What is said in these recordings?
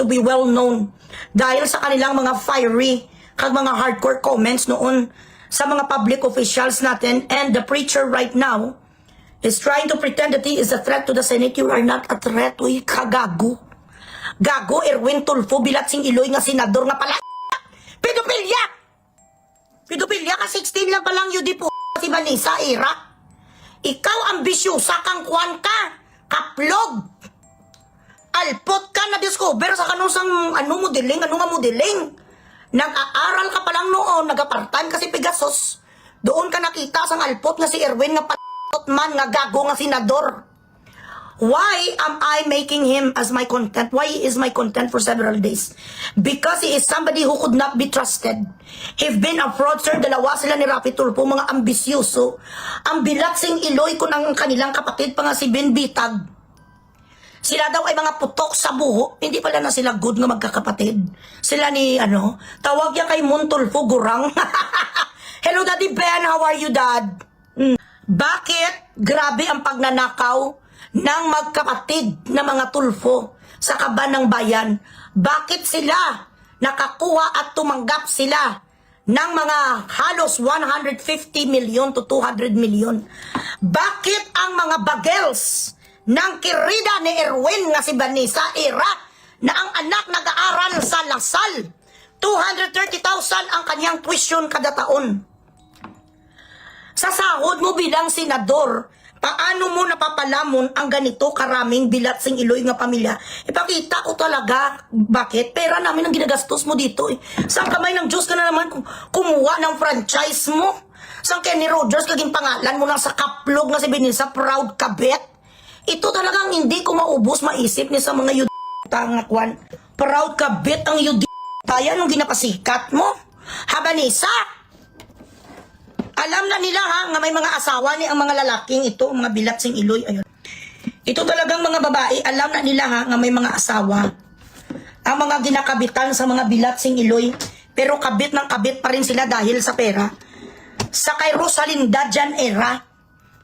to be well known dahil sa kanilang mga fiery kag mga hardcore comments noon sa mga public officials natin. And the preacher right now is trying to pretend that he is a threat to the Senate. You are not a threat. Uy, kagago. Gago, Erwin Tulfo, Bilatsing Iloy nga senador nga pala. Pedophilia! Pedophilia ka 16 lang palang yun di po si Vanessa Era. Ikaw ambisyosa kang kwan ka. Kaplog. Alpot ka na discover sa kanusang modeling. Nag-aaral ka pa lang noon, nag-part-time kasi Pegasus. Doon ka nakita sang alpot nga si Erwin nga patot man nga gago nga senador. Why am I making him as my content? Why is my content for several days? Because he is somebody who could not be trusted. He've been a fraudster, dalawa sila ni Rafi Tulfo, mga ambisyoso. Ang Bilatsing Iloy ko ng kanilang kapatid pa nga si Ben Bitag. Sila daw ay mga putok sa buho. Hindi pala na sila good nga magkakapatid. Sila ni, tawag yan kay Montulfo Gurang. Hello, Daddy Ben. How are you, Dad? Bakit grabe ang pagnanakaw ng magkapatid na mga Tulfo sa kaban ng bayan? Bakit sila nakakuha at tumanggap sila ng mga halos 150 million to 200 million? Bakit ang mga bagels ng kirida ni Erwin nga si Vanessa Era na ang anak nag-aaral sa Lasal, 230,000 ang kanyang tuition kada taon? Sa sahod mo bilang senador, paano mo napapalamon ang ganito karaming Bilatsing Iloy nga pamilya? Ipakita ko talaga bakit pera namin ang ginagastos mo dito eh. Sa kamay ng Diyos ka na naman kumuha ng franchise mo. Sa Kenny Rogers kaging pangalan mo lang sa kaplog nga si Vanessa Proud Kabet. Ito talagang hindi ko maubos maisip ni sa mga yudita kwan. Proud Kabet ang yudita yan nung ginapasikat mo. Ha, Vanessa? Alam na nila ha, nga may mga asawa ni ang mga lalaking ito, mga Bilatsing Iloy. Ayun. Ito talagang mga babae, alam na nila ha, nga may mga asawa. Ang mga ginakabitan sa mga Bilatsing Iloy, pero kabit ng kabit pa rin sila dahil sa pera. Sa kay Rosalinda Jan Era,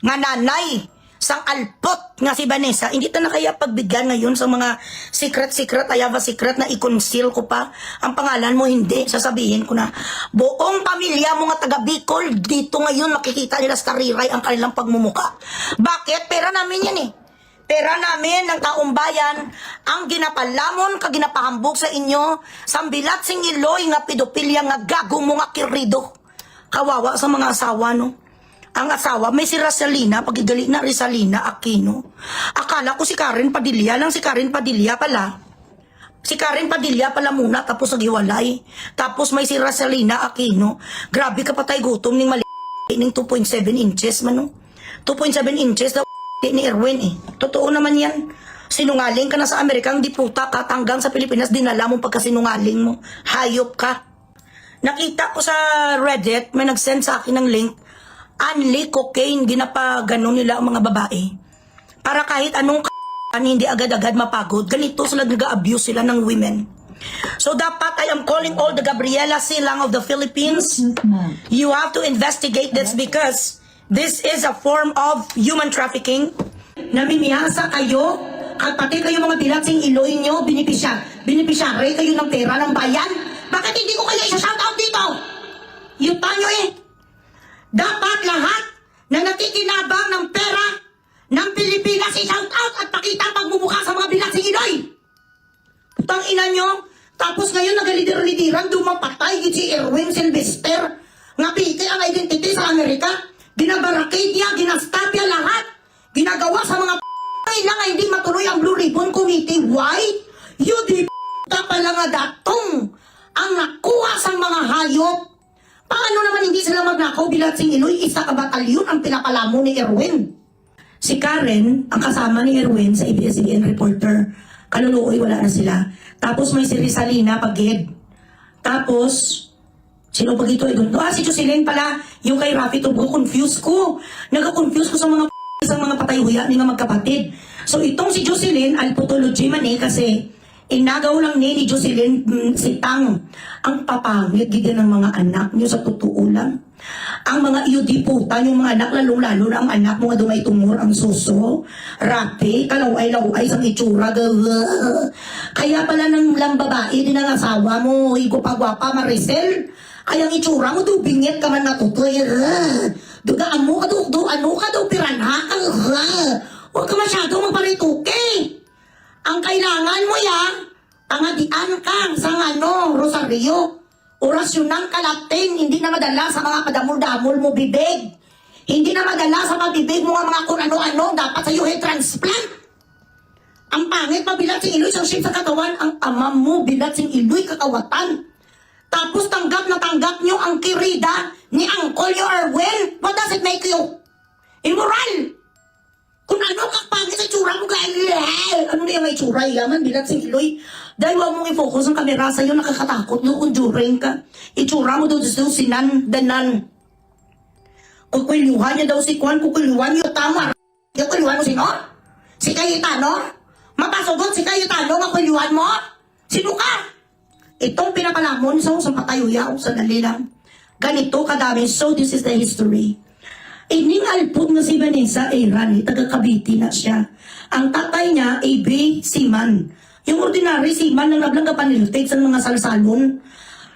nga nanay, sang alpot nga si Vanessa, hindi ta na kaya pagbigyan ngayon sa mga secret, I have a secret na i-conceal ko pa. Ang pangalan mo hindi, sasabihin ko na. Buong pamilya mo nga taga Bicol, dito ngayon makikita nila sa tariray ang kanilang pagmumuka. Bakit? Pera namin yan eh. Pera namin ng taong bayan ang ginapalamon ka ginapahambog sa inyo sa Bilatsing Iloy nga pedophilia nga gago mo nga kirido. Kawawa sa mga asawa no. Ang asawa, may si Rosalina, pagigali na Rizalina Aquino. Akala ko si Karen Padilla lang, si Karen Padilla pala. Si Karen Padilla pala muna, tapos naghiwalay. Tapos may si Rosalina Aquino. Grabe ka patay gutom ning mali ning 2.7 inches man no. 2.7 inches daw ni Erwin eh. Totoo naman yan. Sinungaling ka na sa Amerika, hindi puta ka, hanggang sa Pilipinas, dinala mo pagkasinungaling mo. Hayop ka. Nakita ko sa Reddit, may nag-send sa akin ng link, Unli cocaine, ginapagano nila ang mga babae. Para kahit anong hindi agad-agad mapagod, ganito sila nag-abuse sila ng women. So dapat I am calling all the Gabriela Silang of the Philippines. You have to investigate this because this is a form of human trafficking. Namimiyasa kayo, pati kayo mga Bilatsing Iloy nyo, binipisyari kayo ng pera ng bayan. Bakit hindi ko kayo isa-shoutout dito? Yuta nyo eh. Dapat lahat na nakikinabang ng pera ng Pilipinas i-shout out at pakita ang pagmumukha sa mga Bilatsing Iloy. Putang ina nyo. Tapos ngayon nagalidir-lidiran, dumapatay si Erwin Sylvester. Nga piki ang identity sa Amerika. Ginabarakade niya, ginastapya lahat. Ginagawa sa mga na nga hindi matuloy ang Blue Ribbon Committee. Why? You di pala nga datong ang nakuha sa mga hayop. Paano naman hindi sila magnakaw Bilatsing Iloy? Isa ka batalyon ang pinapalamo ni Erwin. Si Karen, ang kasama ni Erwin sa ABS-CBN reporter. Kaluluoy, wala na sila. Tapos may si Rizalina Pagid. Tapos, sino pag ito? Si Jocelyn pala, yung kay Rafi Tulfo, confuse ko. Nag-confuse ko sa mga patayhuya ni nga magkapatid. So itong si Jocelyn, alpotology man eh, kasi inagaw lang ni Jocelyn si Tang ang papangit gigan ng mga anak niyo sa totoo lang. Ang mga iyo diputan, yung mga anak, lalong-lalo na ang anak mo nga dumay tumor, ang suso, rapi, kalaway-laway sa itsura, kaya pala ng lang babae din ang asawa mo, igupagwapa, Maricel, kaya ang itsura mo, dubingit ka man natutoy, dugaan mo ka, ano ka, piranha ka, huwag ka masyadong magparituke. Ang kailangan mo pangadian ka sa rosaryo. Orasyon ng kalating, hindi na madala sa mga padamol-damol mo bibig. Hindi na madala sa pabibig mo mga kung ano-ano, dapat sa'yo transplant. Ang pangit pa bilat sing iloy sa shape sa katawan, ang ama mo bilat sing iloy kakawatan. Tapos tanggap na tanggap nyo ang kirida ni Uncle yo Erwin. What does it make you? Immoral! Kung ano kang pangit sa itsura mo, ano na yung may itsura, yaman, bilat sing iloy. Dahil huwag mong i-focus ang kamera sa'yo, nakakatakot, doon during ka. Itsura mo doon sinan, danan. Kukulihan niya daw si Kwan, kukulihan niyo, tama. Kukulihan mo sino? Si Cayetano? Mapasugod si Cayetano, makulihan mo? Sino ka? Itong pinapalamon, so, sa patayuyaw, sa lang. Ganito kadami, so this is the history. Ining alpot na si Vanessa Aaron, taga Cavite na siya. Ang tatay niya, A.B. Seaman. Yung ordinary seaman ng nablang kapaniltate sa mga salsalon.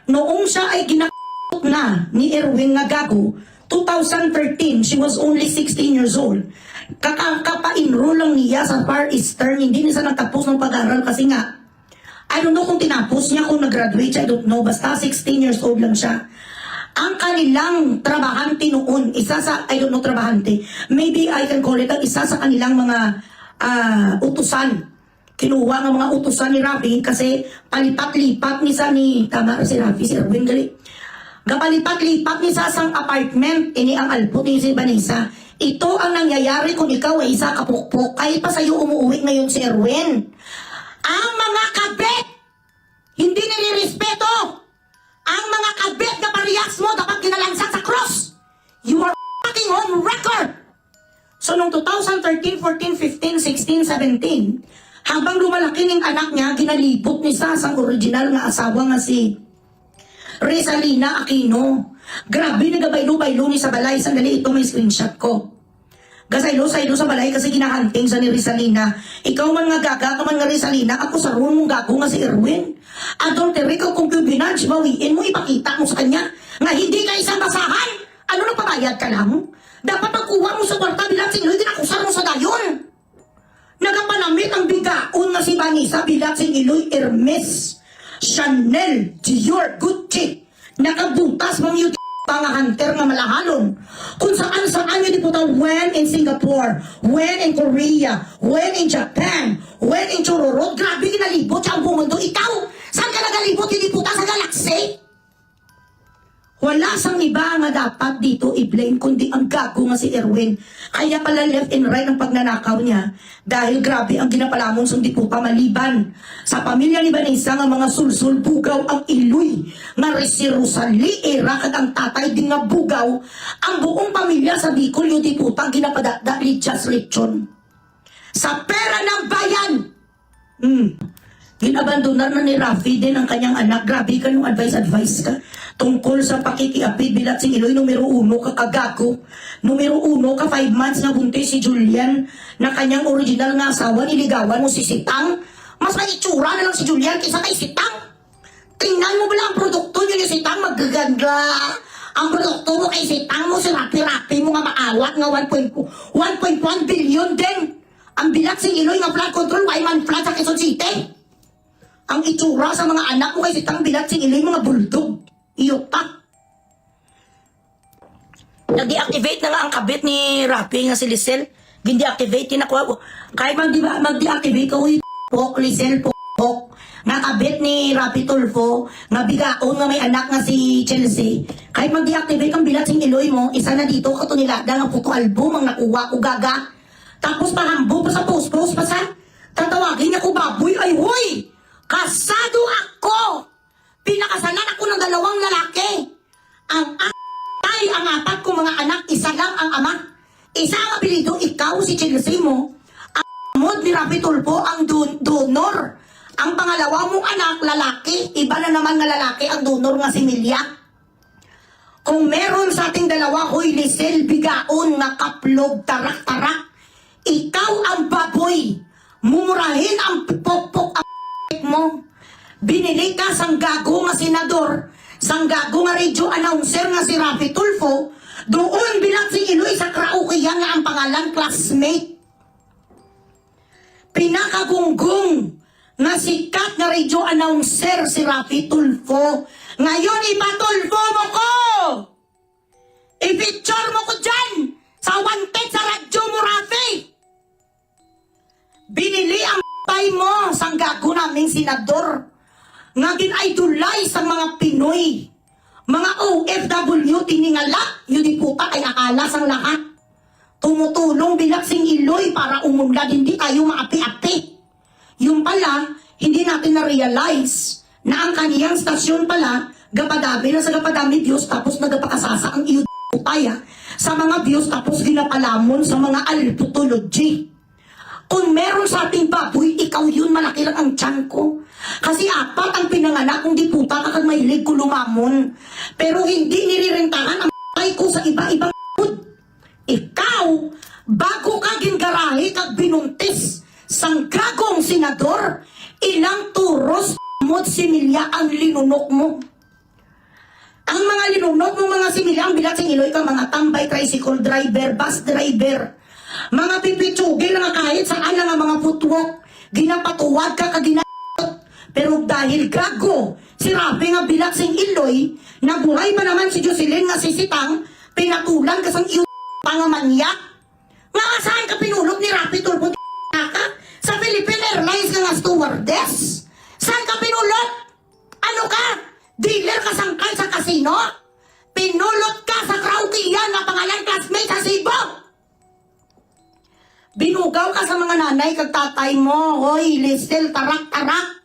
Noong siya ay ginakot na ni Erwin nga gago, 2013, she was only 16 years old. Kapa-enroll lang niya sa Far Eastern, hindi niya nagtapos ng pag-aaral kasi nga, I don't know kung tinapos niya, kung nag-graduate siya, I don't know, basta 16 years old lang siya. Ang kanilang trabahante noon, isa sa, I don't know trabahante, maybe I can call it, isa sa kanilang mga utusan. Kinuha ng mga utusan ni Rafi kasi palipat-lipat ni tama si Rafi, si Erwin gali. Gapalipat-lipat ni sa sang apartment, ini ang alpot ni si Vanessa. Ito ang nangyayari kung ikaw ay isa kapukpok, kahit pa sa'yo umuwi ngayon si Erwin. Ang mga kabit, hindi nilirespeto. Ang mga kabit na parehas mo dapat ginalansak sa cross. You are fucking on record. So, noong 2013, 14, 15, 16, 17, habang lumalaki ng anak niya, ginalibot ni Sasang original na asawa nga si Rizalina Aquino. Grabe, nagabaylo-baylo ni sa balay. Sandali, ito may screenshot ko. Gasaylo-saylo sa balay kasi ginahunting sa ni Rizalina. Ikaw man nga gaga ka man nga Rizalina, ako sa roon mong gago nga si Erwin. Adultery ka kung kubinage, bawiin mo, ipakita mo sa kanya nga hindi ka isang basahan. Ano na pabayad ka lang? Dapat pagkuha mo sa kwarta bilang sinoy, dinakusar mo sa dayon. Nagapanamit ang bigaon nga si Vanessa bilang sing iloy Hermes, Chanel, Dior, Gucci. Nakabutas mong yung mga hunter nga malahalon. Kung saan-saan yung diputa, when in Singapore, when in Korea, when in Japan, when in Chororod, grabe kinalibot siya ang buong mundo. Ikaw, saan ka nagalibot yung diputa sa galaxy? Wala sang iba nga dapat dito i-blame kundi ang gago nga si Erwin. Kaya pala left and right ang pagnanakaw niya dahil grabe ang ginapalamon sa diputa maliban sa pamilya ni Vanessa nga mga sulsul bugaw ang iloy nga si Rosalie era kag ang tatay din nga bugaw ang buong pamilya sa Bicol yung diputa ginapadakda lichas lechon sa pera ng bayan. Ginabandonar na ni Rafi din ang kanyang anak. Grabe ka nung advice ka tungkol sa pakikiapid bilat sing iloy. Numero 1 ka kagago. Numero 1 ka 5 months na buntis si Julian na kanyang original nga asawa. Niligawan mo si Sitang. Mas may itsura na lang si Julian kaysa kay Sitang. Tingnan mo bala ang produkto niyo ni Sitang magaganda. Ang produkto mo kay Sitang mo si Rapi-Rapi mo nga maawat nga 1.1 billion din. Ang bilat sing iloy nga flood control why man flood sa Quezon City. Ang itsura sa mga anak mo kay Sitang bilat sing iloy mga buldog. Iyota. Nag-deactivate na nga ang kabit ni Rapi nga si Lisel. Gin-deactivate din ako. Kahit mag-deactivate ka, Lisel, nga kabit ni Rapi Tulfo, nga bigaon nga may anak nga si Chelsea. Kahit mag-deactivate ang bilat sing iloy mo, isa na dito ka to nilada nga photo album ang nakuha ko gaga. Tapos pahambo pa sa post-post pa sa tatawagin niya ko baboy. Ay, hoy! Kasado ako! Pinakasalan ako ng 2 lalaki. Ang ay ang 4 kong mga anak, isa lang ang ama. Isa ang apelido, ikaw si Chelsea mo. Ang mod ni Rapi Tulfo, ang donor. Ang pangalawa mong anak, lalaki. Iba na naman nga lalaki, ang donor nga si Milya. Kung meron sa ating dalawa, hoy Lisel, bigaon nga kaplog, tarak-tarak, ikaw ang baboy, mumurahin ang pokpok ang mo. Binili ka sang gago nga senador, sang gago nga radio announcer nga si Rafi Tulfo, doon bilang si Iloy sa Kraukiya nga ang pangalan classmate. Pinakagunggong nga sikat nga radio announcer si Rafi Tulfo. Ngayon ipatulfo mo ko! I-picture mo ko dyan sa wanted sa radyo mo, Rafi! Binili ang pay mo sang gago naming senador nga gin-idolize ang mga Pinoy. Mga OFW tiningala, yun di puta ay akala sang lahat. Tumutulong bilaksing Iloy para umunlad, hindi tayo maapi-api. Yung pala, hindi natin na-realize na ang kaniyang stasyon pala, gapadami na sa gapadami Diyos, tapos nagapakasasa ang iyo putaya sa mga Diyos, tapos ginapalamon sa mga alputology. Kung meron sa ating baboy, ikaw yun, malaki lang ang tiyan ko. Kasi apat ang pinanganak kung di puta kakag mahilig ko lumamon. Pero hindi niririntahan ang ay ko sa iba-ibang food. Ikaw, bago ka gingarahe kag binuntis sang gagong senador, ilang turos mo't similya ang linunok mo. Ang mga linunok mo mga similya, ang bilat sing Iloy ka, mga tambay, tricycle driver, bus driver, mga pipitsugil nga kahit saan lang ang mga footwalk, ginapatuwad ka kaginapot. Pero dahil gago, si Rafi nga bilat sing Iloy, nabuhay pa naman si Jocelyn nga sisitang, pinatulan ka sang iyo pangamanyak. Nga saan ka pinulot ni Rafi Tulfo ka? Sa Philippine Airlines nga stewardess? Saan ka pinulot? Ano ka? Dealer ka sangkay sa casino? Pinulot ka sa Kraukiya na pangalan classmate sa Cebu? Binugaw ka sa mga nanay kag tatay mo. Hoy, Lisel, tarak-tarak.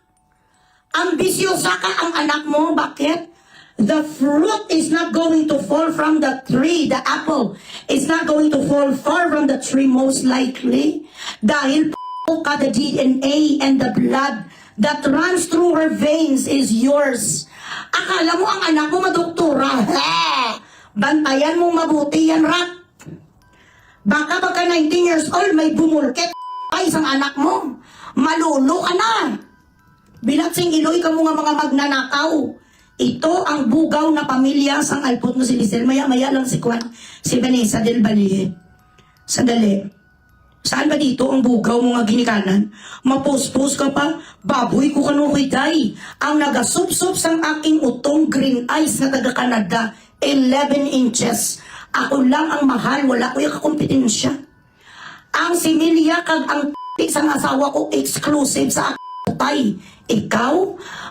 Ambisyosa ka ang anak mo. Bakit? The fruit is not going to fall from the tree. The apple is not going to fall far from the tree most likely. Dahil ka the DNA and the blood that runs through her veins is yours. Akala mo ang anak mo madoktora. Bantayan mong mabuti yan, Rat. Baka pagka 19 years old, may bumulket ay isang anak mo. Malulo ka na. Bilaksing Iloy ka mo nga mga magnanakaw. Ito ang bugaw na pamilya sang alpot mo si Lisel. Maya-maya lang si Juan, si Vanessa del Valle. Sandali. Saan ba dito ang bugaw mo nga ginikanan? Mapos-pos ka pa? Baboy ko kanukoy day. Ang nagasupsup sang aking utong green eyes na taga-Canada. 11 inches. Ako lang ang mahal. Wala ko yung kakompetensya. Ang similya kag ang sang asawa ko exclusive sa aking tay. Ikaw,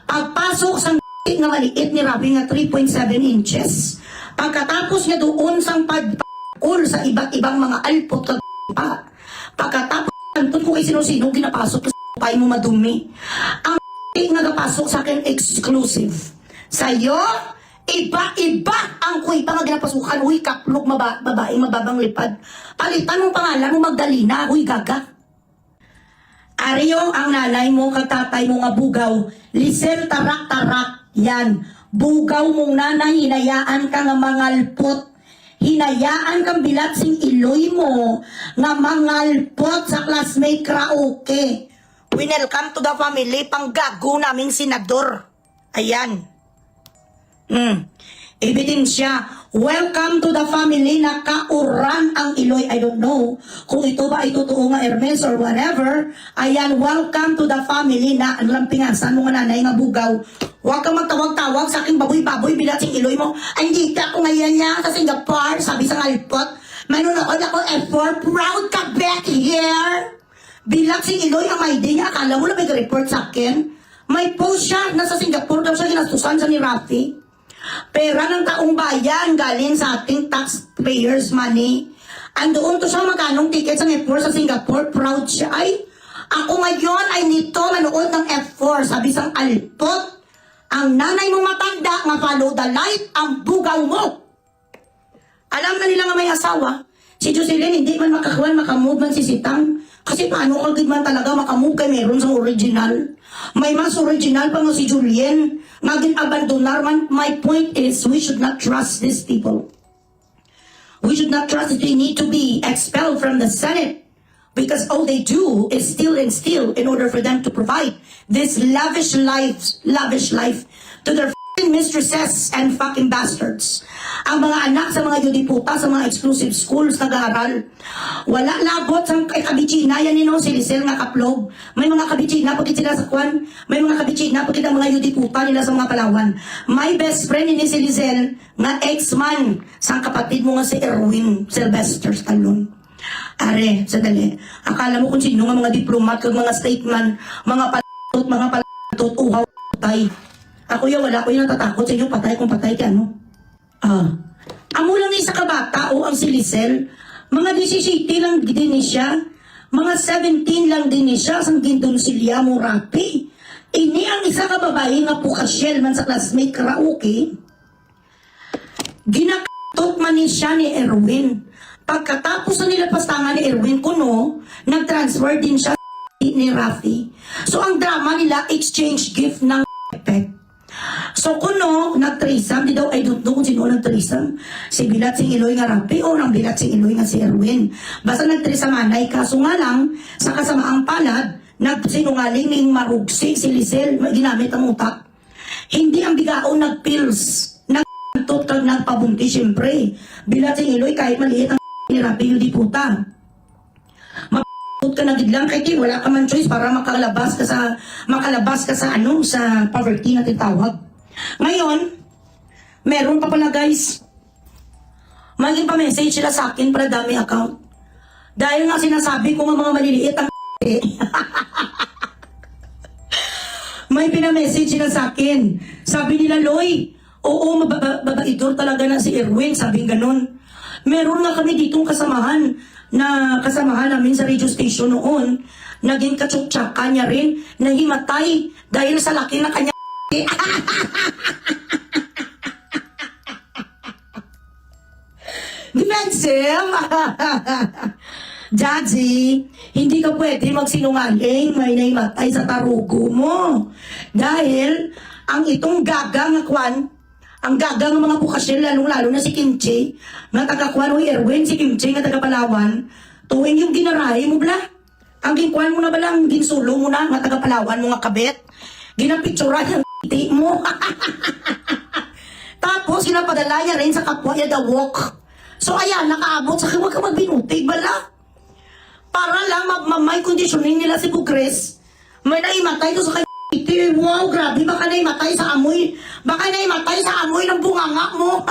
pagpasok sang nga maliit ni Rafi nga 3.7 inches. Pagkatapos niya doon sang pagpakul sa iba't ibang mga alpot kag pa. Pagkatapos antun ko kay sino-sino ginapasok sa pay mo madumi. Ang nga napasok sa akin exclusive. Sa'yo, iba-iba ang kuy pa nga ginapasukan. Huy, kaplog, babaeng mababang lipad. Palitan mong pangalan mo Magdalena. Huy, gaga. Aryo ang nanay mo, katatay mo nga bugaw. Lisel, tarak-tarak. Yan. Bugaw mong nanay, hinayaan ka nga mangalpot. Hinayaan kang bilatsing Iloy mo nga mangalpot sa classmate Krauke. Welcome to the family, panggago naming senador. Ayan. Ebidensya. Welcome to the family na kauran ang Iloy. I don't know kung ito ba ay totoo nga Hermes or whatever. Ayan, welcome to the family na lampingasan mo nga nanay nga bugaw. Huwag kang magtawag-tawag sa aking baboy-baboy bilatsing Iloy mo. Ay, hindi ka ako ngayon niya sa Singapore, sabi sa alpot. Manunood ako F4, proud ka back here. Bilatsing Iloy ang may day niya. Akala mo na may report sa akin. May post siya, nasa Singapore daw siya ginastusan sa ni Rafi. Pera ng taong bayan galing sa ating taxpayers money. Andoon to siya magkanong ticket sa F4 sa Singapore. Proud siya. Ay, ako ngayon ay nito manood ng F4. Sabi sang alpot. Ang nanay mong matanda nga follow the light ang bugaw mo. Alam na nila nga may asawa. Si Jocelyn, hindi man makamove man si Sitang. Kasi paano ka man talaga makamove kay meron sa original. May mas original pa nga si Julien. Ngagin abandonar man. My point is, we should not trust these people. We should not trust that they need to be expelled from the Senate. Because all they do is steal and steal in order for them to provide this lavish life to their fucking mistresses and fucking bastards. Ang mga anak sa mga yudiputa, sa mga exclusive schools nag-aaral. Wala labot sa kabichina, yan nino si Lisel nga kaplog. May mga kabichina, pagkit sila sa kwan. May mga kabichina, pagkit ang mga yudiputa nila sa mga Palawan. My best friend ni si Lisel, nga ex-man, sa kapatid mo nga si Erwin Sylvester Stallone. Are, sadali. Akala mo kung sino nga mga diplomat, kag mga statement, mga palatot, uhaw, patay. Ako ya, wala ko yung natatakot sa inyo, patay kung patay ka, ano? Amo lang isa ka bata, o ang si Lisel, mga 17 lang din siya, mga 17 lang din siya, sang gindon silya mo rapi. Ini ang isa ka babae nga pukasyel man sa classmate karaoke, ginakatot man ni siya ni Erwin. Pagkatapos na nilapastangan ni Erwin Kuno, nag-transfer din siya ni Rafi. So ang drama nila, exchange gift ng effect. So Kuno, nag-threesome, di daw, I don't know kung sino nag-threesome. Si Bilat Sing Iloy nga Rafi o ng Bilat Sing Iloy nga si Erwin. Basta nag-threesome anay, kaso nga lang, sa kasamaang palad, nagsinungaling ning marugsi si Lisel, ginamit ang utak. Hindi ang bigaon nag-pills, nag-tot, nagpabunti, syempre. Bilat Sing Iloy, kahit maliit ang ni Rafi yung diputa. Mapapot ka na gidlang kay Kim, wala ka man choice para makalabas ka sa sa poverty na titawag. Ngayon, meron pa pala guys, maging pa-message sila sa akin para dami account. Dahil nga sinasabi ko nga mga maliliit ang may pinamessage sila sa akin. Sabi nila, Loy, oo, mabaidor talaga na si Erwin, sabing ganun. Meron nga kami ditong kasamahan namin sa radio station noon. Naging katsuktsaka niya rin, nahimatay dahil sa laki na kanya. Defensive! Judgy, hindi ka pwede magsinungaling, may nahimatay sa tarugo mo. Dahil ang itong gagang kwan, ang gagang ng mga bukasyon, lalong-lalo na si Kimchi, nga taga-kwan o Erwin, si Kimchi nga taga-Palawan, tuwing yung ginarahe mo bala, ang ginkwan mo na bala, ang ginsulo mo na, nga taga-Palawan mo nga kabet, ginapicturan yung iti mo. Tapos, ginapadala niya rin sa kapwa niya the walk. So, ayan, nakaabot sa huwag ka magbinutig bala. Para lang, may conditioning nila si Bugres, may naimatay to sa kanya. Wow, grabe, baka naimatay sa amoy. Baka naimatay sa amoy ng bunganga mo.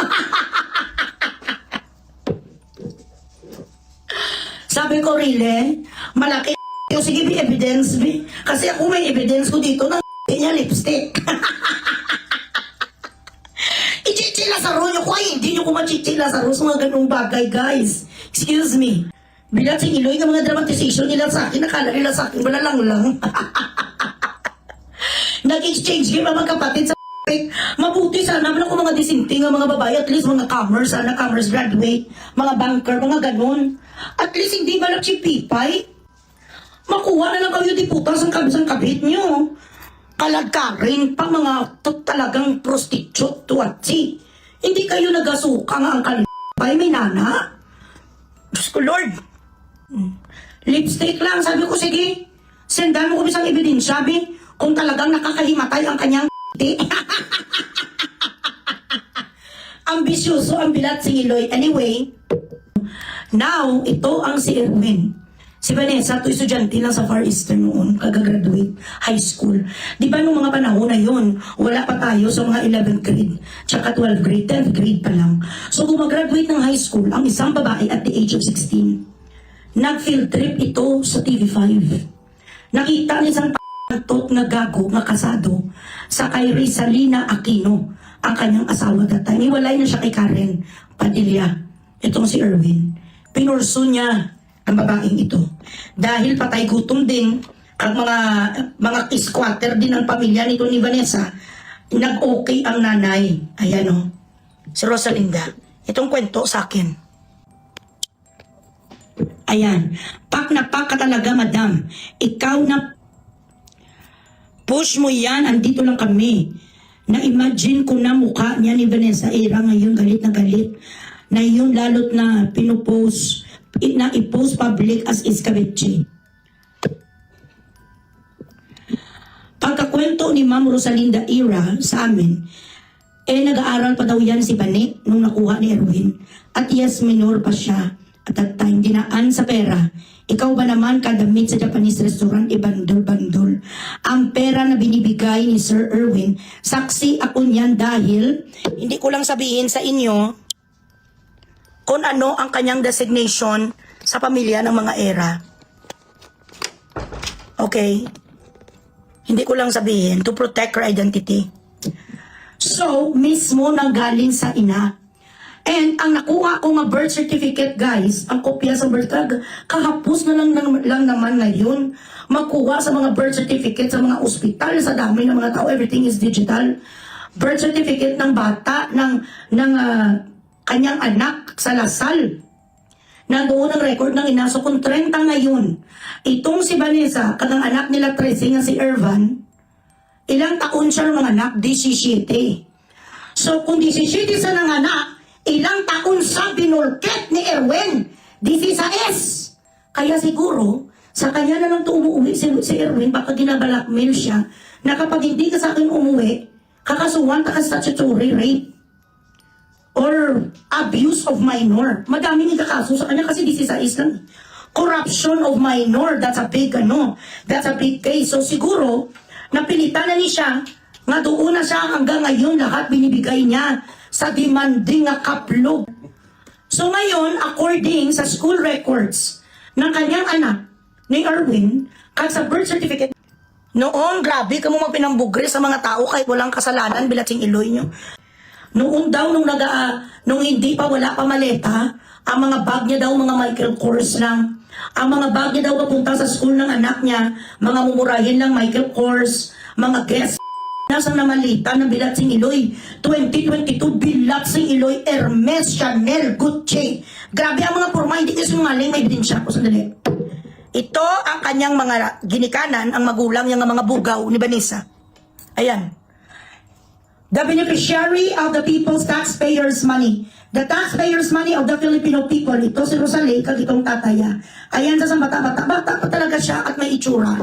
Sabi ko, really? Malaki yung sige, may evidence, be. Kasi ako may evidence ko dito ng niya lipstick. Ichichila sa ro nyo ko, ay hindi nyo ko machichila sa ro sa mga ganung bagay, guys. Excuse me. Bilang si Iloy ng mga dramatization nila sa akin, nakala nila sa akin, wala lang. Nag-exchange game ang magkapatid sa mabuti sana naman ako mga disinting mga babae, at least mga commerce, sana commerce graduate, mga banker, mga ganon. At least hindi ba nagchipipay? Makuha na lang kayo diputas ang kabit nyo. Kalagkarin pa mga talagang prostitute tuwatsi. Hindi kayo nagasuka nga ang kalipay, may nana. Diyos ko Lord. Lipstick lang, sabi ko sige, sendan mo ko isang ebidensya, sabi, kung talagang nakakahimatay ang kanyang ambisyoso ang Bilat Sing Iloy. Anyway, now, ito ang si Erwin. Si Vanessa, ito estudyante lang sa Far Eastern noon, kagagraduate, high school. Di ba nung mga panahon na yun, wala pa tayo sa mga 11th grade, tsaka 12th grade, 10th grade pa lang. So kung mag-graduate ng high school, ang isang babae at the age of 16, nag-field trip ito sa TV5. Nakita niya isang tot na gago, nga kasado, sa kay Rizalina Aquino, ang kanyang asawa that time. Iwalay na siya kay Karen Padilla. Itong si Erwin. Pinurso niya ang babaeng ito. Dahil patay gutom din, ang mga squatter din ng pamilya nito ni Vanessa, nag-okay ang nanay. Ayan o. Si Rosalinda. Itong kwento sa akin. Ayan. Pak na pak ka talaga, madam. Ikaw na push mo yan, andito lang kami. Na-imagine ko na mukha niya ni Vanessa Era ngayon, galit na galit. Na yun lalot na pinupost, na i-post public as escabeche. Pagkakwento ni Ma'am Rosalinda Era sa amin, nag-aaral pa daw yan si Bane nung nakuha ni Erwin. At yes, minor pa siya. At that time, dinaan sa pera. Ikaw ba naman kadamit sa Japanese restaurant, ibandol-bandol? Ang pera na binibigay ni Sir Erwin, saksi ako niyan dahil hindi ko lang sabihin sa inyo kung ano ang kanyang designation sa pamilya ng mga Era. Okay? Hindi ko lang sabihin to protect her identity. So, mismo nanggaling sa ina. And ang nakuha ko nga birth certificate, guys, ang kopya sa birth certificate, kahapos na lang naman ngayon, magkuha sa mga birth certificate sa mga ospital, sa dami ng mga tao, everything is digital. Birth certificate ng bata, ng kanyang anak sa Lasal. Nandoon ang record ng ina. So kung 30 ngayon, itong si Vanessa, kadang anak nila 13 nga si Ervan, ilang taon siya ng anak? 17. So kung 17 sa ng anak, ilang taon sa binulket ni Erwin? 16. Kaya siguro, sa kanya na lang ito umuwi si Erwin, baka ginabalackmail siya, na kapag hindi ka sa akin umuwi, kakasuhan ka sa statutory rape or abuse of minor. Madaming ikakaso sa kanya kasi 16 lang. Corruption of minor, that's a big case. So siguro, napilitan na niya nga doon na siya hanggang ngayon lahat binibigay niya sa demanding na kaplog. So ngayon, according sa school records ng kanyang anak ni Erwin, kag sa birth certificate, noon, grabe ka mo magpinambugre sa mga tao kahit walang kasalanan, bilating iloy nyo. Noong daw, nung hindi pa, wala pa maleta, ang mga bag niya daw, mga Michael Kors lang. Ang mga bag niya daw papunta sa school ng anak niya, mga mumurahin lang, Michael Kors, mga guest. Nasang namalita ng Bilatsing Iloy, 2022, Bilatsing Iloy, Hermes, Chanel, Gucci. Grabe ang mga porma, hindi kasi maling, may din siya. Sandali. Ito ang kanyang mga ginikanan, ang magulang niya ng mga bugaw ni Vanessa. Ayan. The beneficiary of the people's taxpayers' money. The taxpayers' money of the Filipino people. Ito si Rosalie, kag itong tataya. Ayan sa bata-bata. Bata pa talaga siya at may itsura.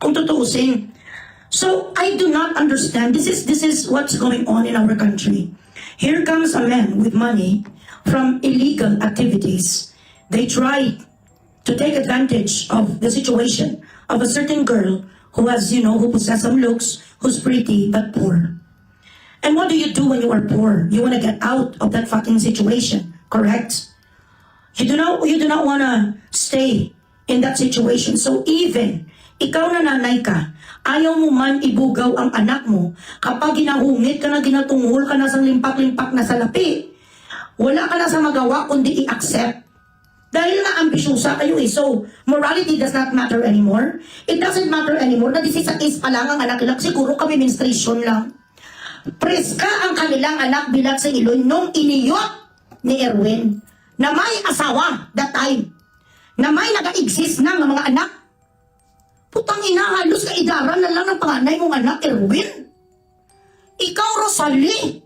Kung tutuusin. So, I do not understand. This is what's going on in our country. Here comes a man with money from illegal activities. They try to take advantage of the situation of a certain girl who has, who possesses some looks, who's pretty but poor. And what do you do when you are poor? You want to get out of that fucking situation, correct? You do not want to stay in that situation. So even, ikaw na nanay ka, ayaw mo man ibugaw ang anak mo, kapag ginahungit ka na, ginatungol ka na sa limpak-limpak na salapi, wala ka na sa magawa kundi i-accept. Dahil na ambisyosa kayo eh. So, morality does not matter anymore. It doesn't matter anymore na 16 pa lang ang anak nila. Siguro kami menstruation lang. Preska ang kanilang anak Bilatsing Iloy nung iniyot ni Erwin na may asawa that time. Na may nag-exist na ng mga anak. Putang ina, halos kaidaran na lang ng panganay mong anak, Erwin. Ikaw, Rosalie.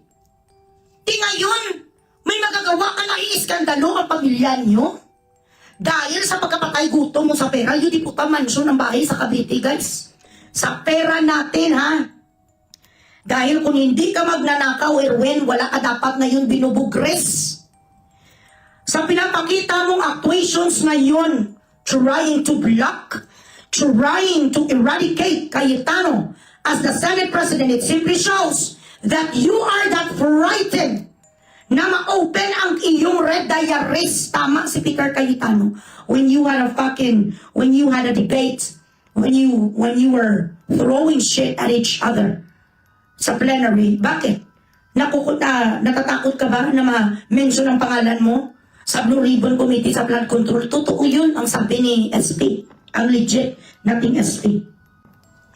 Di ngayon, may magagawa ka na iiskandalo ang pamilya niyo. Dahil sa pagkapatay gutom mo sa pera, yun di puta mansyon ng bahay sa Cavite, guys. Sa pera natin, ha? Dahil kung hindi ka magnanakaw, Erwin, wala ka dapat ngayon binubugres. Sa pinapakita mong actuations ngayon, trying to block, trying to eradicate Cayetano as the Senate President, it simply shows that you are that frightened na ma-open ang iyong red diaries. Tama si Peter Cayetano. When you had a debate, when you were throwing shit at each other sa plenary, bakit? Natatakot ka ba na ma-mention ang pangalan mo sa Blue Ribbon Committee sa Flood Control? Totoo yun ang sabi ni SP. Ang legit nating SP.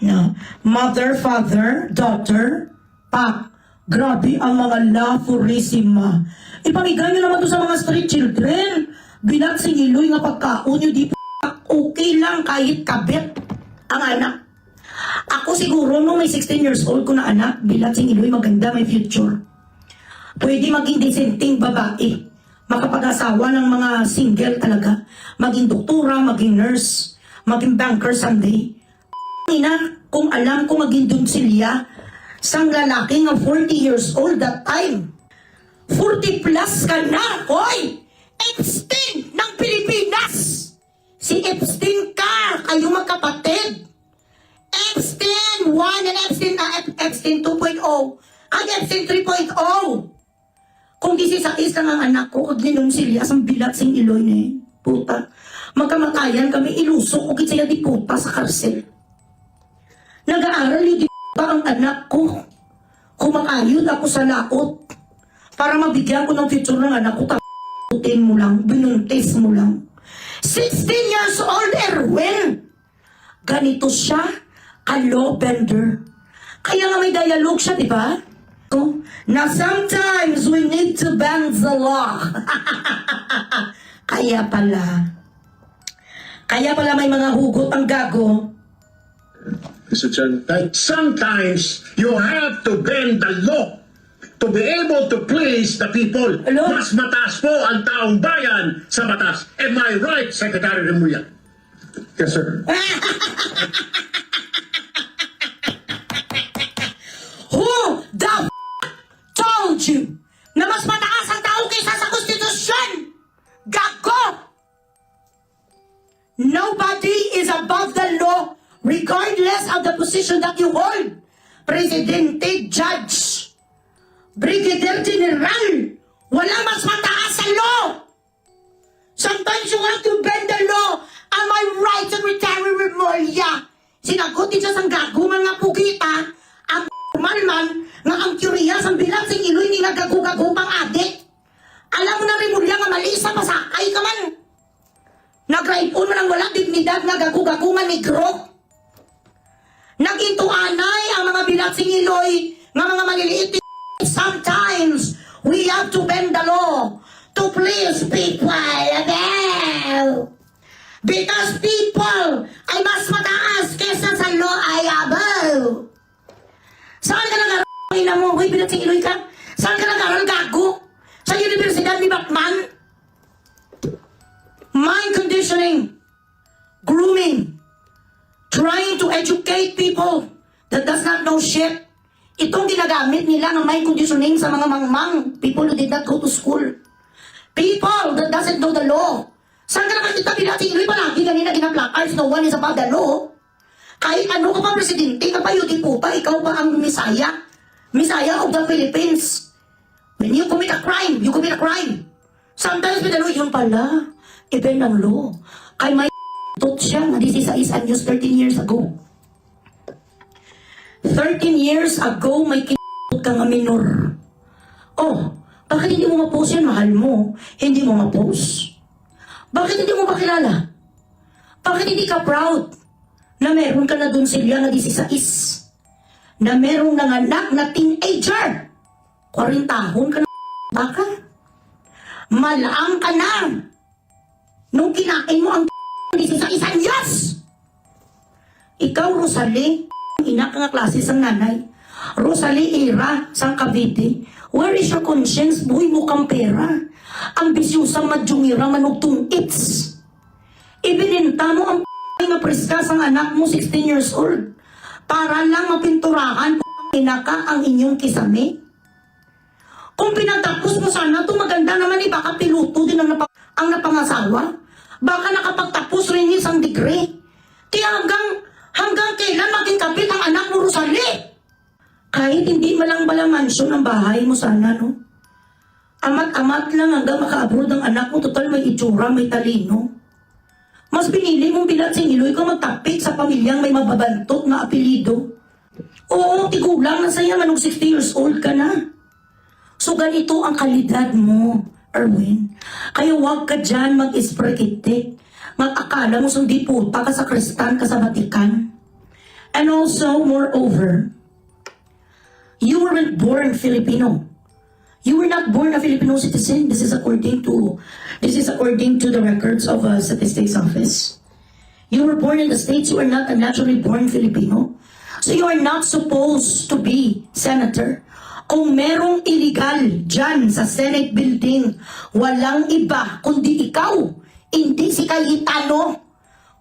No. Mother, father, daughter, pak. Grabe ang mga la purissima. Ipamigay nyo naman to sa mga street children. bilat sing iloy nga pagkaon nyo di okay lang kahit kabit ang anak. Ako siguro nung may 16 years old ko na anak, bilat sing iloy maganda, may future. Pwede maging desenting babae, makapag-asawa ng mga single talaga, maging doktora, maging nurse, maging banker someday. Ina, kung alam ko maging dunsilya sang lalaki nga 40 years old that time. 40 plus ka na, hoy! Epstein ng Pilipinas! Si Epstein ka, kayo magkapatid. Epstein 1 and Epstein 2.0 ang Epstein 3.0. Kung 16 lang ang anak ko, kag ninong silya, ang bilat sing iloy na eh. Puta. Magkamatayan kami, ilusok, o kitsaya di puta sa karsel. Nag-aaral yung di puta ang anak ko. Kumakayod ako sa laot. Para mabigyan ko ng future ng anak ko, taputin mo lang, binuntis mo lang. 16 years old, Erwin. Ganito siya, ka-law bender. Kaya nga may dialogue siya, di ba? So, na sometimes we need to bend the law. Kaya pala may mga hugot ang gago. Mr. Chairman, that sometimes you have to bend the law to be able to please the people. Hello? Mas mataas po ang taong bayan sa batas. Am I right, Secretary Remulla? Yes, sir. Who the told you na mas mataas ang tao kaysa sa konstitusyon? Gago! Nobody is above the law regardless of the position that you hold. Presidente, judge, brigadier general, walang mas mataas sa law. Sometimes you have to bend the law. Am I right, Secretary Remulla? Sinagot din siya sang gago mga pugita, ang malman nga ang curious ang bilang sing iloy ni nga gago-gago pang adik. Alam mo na Remulla nga mali sa pasakay ka man. Nag-ride-on man ang wala dignidad nga gago-gago nga negro. Nag-intuanay ang mga bilang sing iloy nga mga maliliit. Sometimes we have to bend the law to please people. Because people ay mas mataas kesa sa law ay above. Saan ka nag-aral ina mo? Hoy, bilang sing iloy ka? Saan ka nag-aral gago? Sa Universidad ni Batman? Mind conditioning, grooming, trying to educate people that does not know shit. Itong ginagamit nila ng mind conditioning sa mga mangmang, people who did not go to school. People that doesn't know the law. Saan ka nakakita pinati iloy palagi kanina gina-black eyes, no one is above the law. Kahit ano ka pa presidente, ka pa yun puta, ikaw pa ang misaya. Misaya of the Philippines. When you commit a crime, you commit a crime. Sometimes with the law, yun pala, even ng law. Kay may tot siya na 16 anyos 13 years ago. 13 years ago, may k***t ka nga minor. Oh, bakit hindi mo ma-post yan? Mahal mo. Hindi mo ma-post. Bakit hindi mo makilala? Bakit hindi ka proud na meron ka na dun silya na 16? Na merong nanganak na teenager? 40 taon ka na baka? Malaang ka na nung kinain mo ang 16 anyos! Ikaw, Rosalie, ina ka nga klase sang nanay. Rosalie Ira, sang Cavite. Where is your conscience? Buhay mo kang pera. Ambisyusang madyungira manugtong its. Ibininta mo ang nga preska sang anak mo 16 years old. Para lang mapinturahan ina ka ang inyong kisame. Kung pinagtapos mo sana ito, maganda naman baka piluto din ang napangasawa. Baka nakapagtapos rin isang degree. Kaya hanggang kailan maging kapit ang anak mo, Rosalie? Kahit hindi malang mansyon ang bahay mo sana, no? Amat-amat lang hanggang maka-abroad ang anak mo, total may itsura, may talino. Mas pinili mong bilat sing iloy kung magtapik sa pamilyang may mababantot na apelido. Oo, tigulang na saya manong 60 years old ka na. So ganito ang kalidad mo, Erwin. Kaya huwag ka dyan mag-isprekitik. Mag-akala mo sundi puta ka sa Kristan ka sa Vatican. And also, moreover, you weren't born Filipino. You were not born a Filipino citizen. This is according to the records of a statistics office. You were born in the States. You are not a naturally born Filipino. So you are not supposed to be senator. Kung merong illegal dyan sa Senate building, walang iba kundi ikaw, hindi si Cayetano.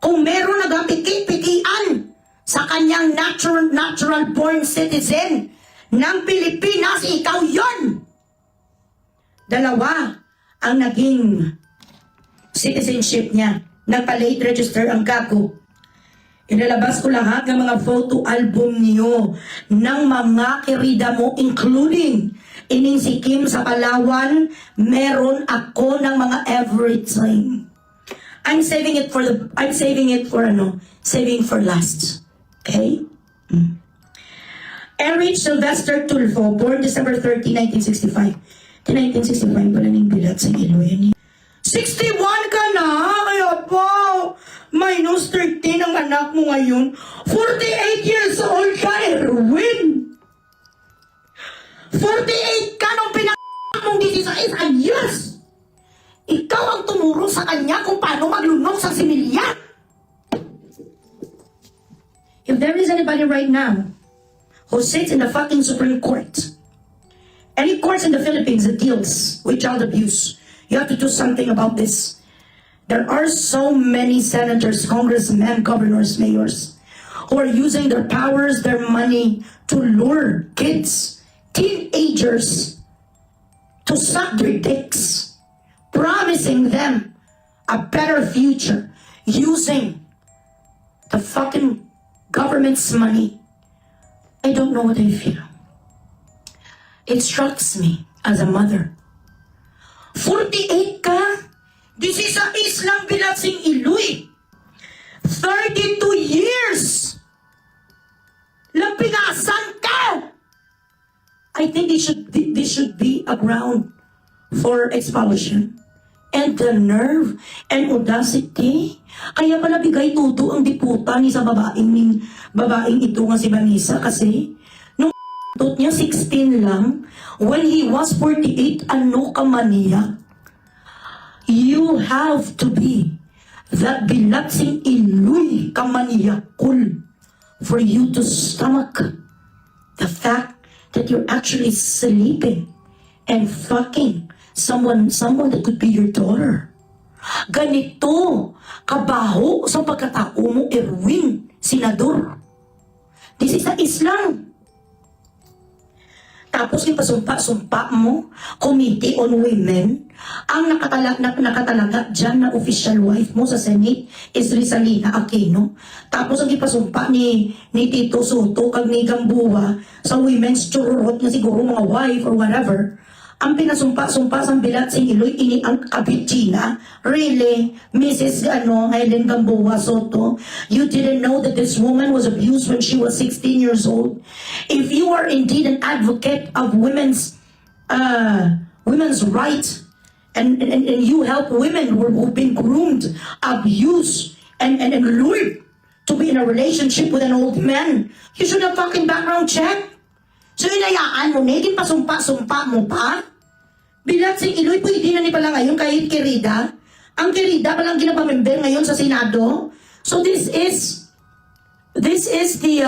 Kung meron nagapiki-pikian sa kanyang natural born citizen ng Pilipinas, ikaw yon. Dalawa ang naging citizenship niya. Nagpa-late register ang gago. Inalabas ko lahat ng mga photo album niyo ng mga kirida mo, including ining si Kim sa Palawan. Meron ako ng mga everything. I'm saving it for last. Okay? Erich Sylvester Tulfo, born December 30, 1965. 1965 pala ning bilat sa Iloy. 61 ka na? Ay, apo! Minus 13 ang anak mo ngayon. 48 years old ka, Erwin! 48 ka nung mong 16 anyos! Ikaw ang tumuro sa kanya kung paano maglunok sa similya. If there is anybody right now who sits in the fucking Supreme Court, any courts in the Philippines that deals with child abuse, you have to do something about this. There are so many senators, congressmen, governors, mayors who are using their powers, their money to lure kids, teenagers to suck their dicks, promising them a better future using the fucking government's money. I don't know what I feel. It strikes me as a mother. 48 ka? 16 lang bilatsing Iloy. 32 years! Lampinasan ka! I think this should be a ground for expulsion. And the nerve and audacity. Kaya pala bigay tuto ang diputa ni sa babaeng ito nga si Vanessa kasi tot niya 16 lang, when he was 48, ano ka maniya? You have to be that bilatsing Iloy kamaniyakul for you to stomach the fact that you're actually sleeping and fucking someone that could be your daughter. Ganito kabaho sa pagkatao mo, Erwin, senador. This is a Islam. Tapos ipasumpa-sumpa mo, Committee on Women, ang nakatalaga dyan na official wife mo sa Senate is Rizalina Aquino. Tapos ang ipasumpa ni Tito Soto kag ni Gamboa sa women's churot na siguro mga wife or whatever, ang pinasumpa-sumpa sa bilatsing Iloy ini ang kabitsina. Really, Mrs. Helen Gamboa Soto, you didn't know that this woman was abused when she was 16 years old? If you are indeed an advocate of women's rights and you help women who've been groomed, abused, and lured to be in a relationship with an old man, you should have fucking background check. So inayaan mo, naging pasumpa-sumpa mo pa? Bilatsing Iloy, pwede na ni pala ngayon kahit kirida. Ang kirida palang ginapamember ngayon sa Senado. So this is the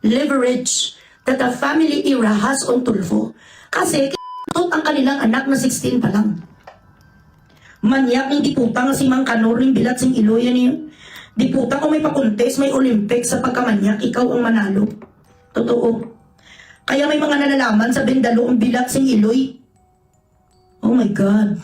leverage that the family era has on Tulfo. Kasi k***tot ang kanilang anak na 16 pa lang. Manyak ng diputa nga si Mang Kanor ng bilatsing Iloy. Yan yung diputa kung may pakontes, may Olympics sa pagkamanyak, ikaw ang manalo. Totoo. Kaya may mga nalalaman sa Bendalo ang bilatsing Iloy. Oh my God.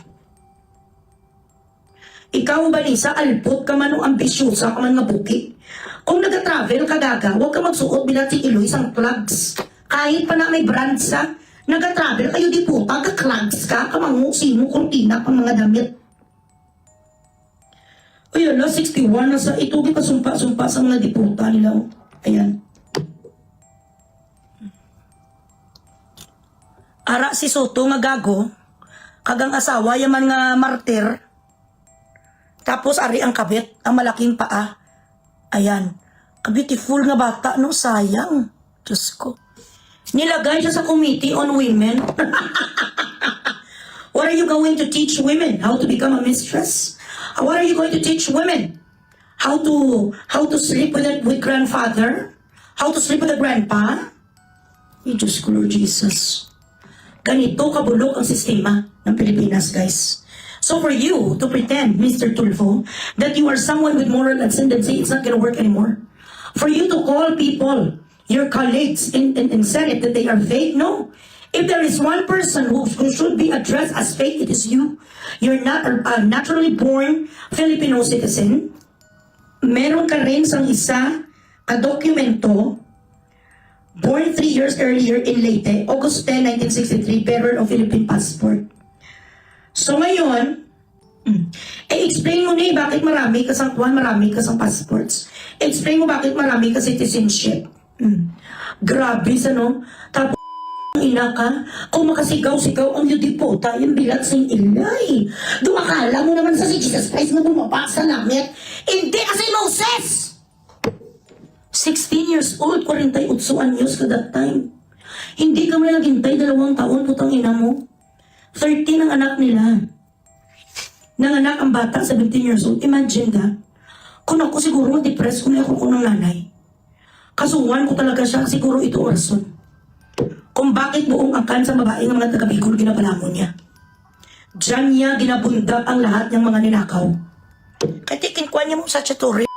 Ikaw ba ni sa alpot ka man o ambisyosa ka man nga buki? Kung nag-travel ka gaga, huwag ka magsuot bilang si Iloy isang plugs. Kahit pa na may brand sa nag-travel kayo di po, pagka-clugs ka, kamango, sino, kurtina, pang mga damit. Ayan na, 61 na sa ito, di pa sumpa-sumpa sa mga diputa nila. Ayan. Ara si Soto nga gago, kagang asawa, yaman nga martir. Tapos ari ang kabit, ang malaking paa. Ayan. Beautiful nga bata, no? Sayang. Diyos ko. Nilagay siya sa Committee on Women. What are you going to teach women? How to become a mistress? What are you going to teach women? How to sleep with grandfather? How to sleep with a grandpa? Ay, Diyos ko, Lord Jesus. Ganito kabulok ang sistema ng Pilipinas, guys. So for you to pretend, Mr. Tulfo, that you are someone with moral ascendancy, it's not gonna work anymore. For you to call people, your colleagues in Senate, that they are fake, no. If there is one person who should be addressed as fake, it is you. You're not a naturally born Filipino citizen. Meron ka rin sang isa ka-dokumento, born 3 years earlier in Leyte, August 10, 1963, bearer of Philippine passport. So ngayon, explain mo na bakit marami kasang passports. Explain mo bakit marami ka citizenship. Grabe sa no? Tapos, ina ka, kung makasigaw-sigaw ang yudipota, yung bilat sing ilay. Dumakala mo naman sa si Jesus Christ na bumaba sa langit. Hindi kasi Moses! 16 years old, 48 anyos ka that time. Hindi ka mo naghintay 2 taon, putang ina mo. 13 ang anak nila. Nanganak ang bata, 17 years old. Imagine that. Kung ako siguro, depressed kung ako ng nanay. Kasuhan ko talaga siya, siguro ito orason. Kung bakit buong angkan sa babae ng mga taga-Bicol ginabalamon niya. Diyan niya ginabundak ang lahat ng mga ninakaw. Kaya tikinkwan niya mo sa Chatori.